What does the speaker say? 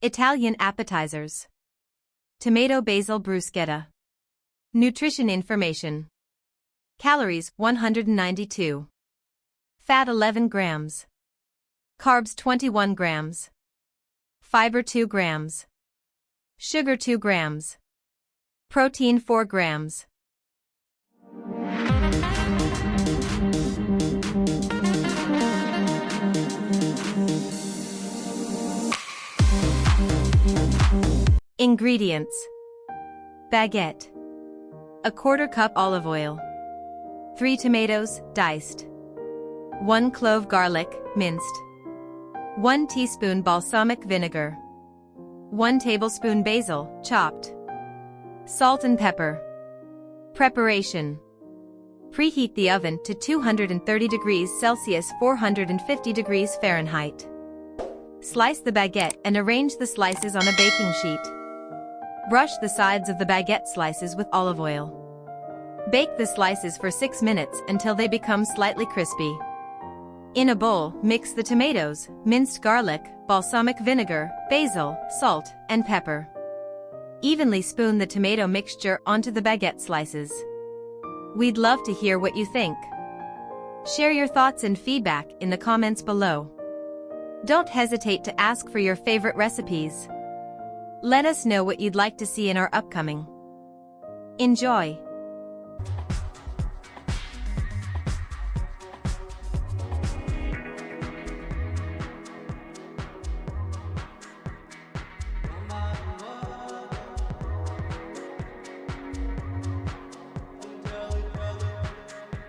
Italian appetizers. Tomato Basil Bruschetta. Nutrition information. Calories 192. Fat 11 grams. Carbs 21 grams. Fiber 2 grams. Sugar 2 grams. Protein 4 grams. Ingredients. Baguette. A quarter cup olive oil. 3 tomatoes, diced. 1 clove garlic, minced. 1 teaspoon balsamic vinegar. 1 tablespoon basil, chopped. Salt and pepper. Preparation. Preheat the oven to 230 degrees Celsius 450 degrees Fahrenheit. Slice the baguette and arrange the slices on a baking sheet. Brush the sides of the baguette slices with olive oil. Bake the slices for 6 minutes until they become slightly crispy. In a bowl, mix the tomatoes, minced garlic, balsamic vinegar, basil, salt, and pepper. Evenly spoon the tomato mixture onto the baguette slices. We'd love to hear what you think. Share your thoughts and feedback in the comments below. Don't hesitate to ask for your favorite recipes. Let us know what you'd like to see in our upcoming. Enjoy!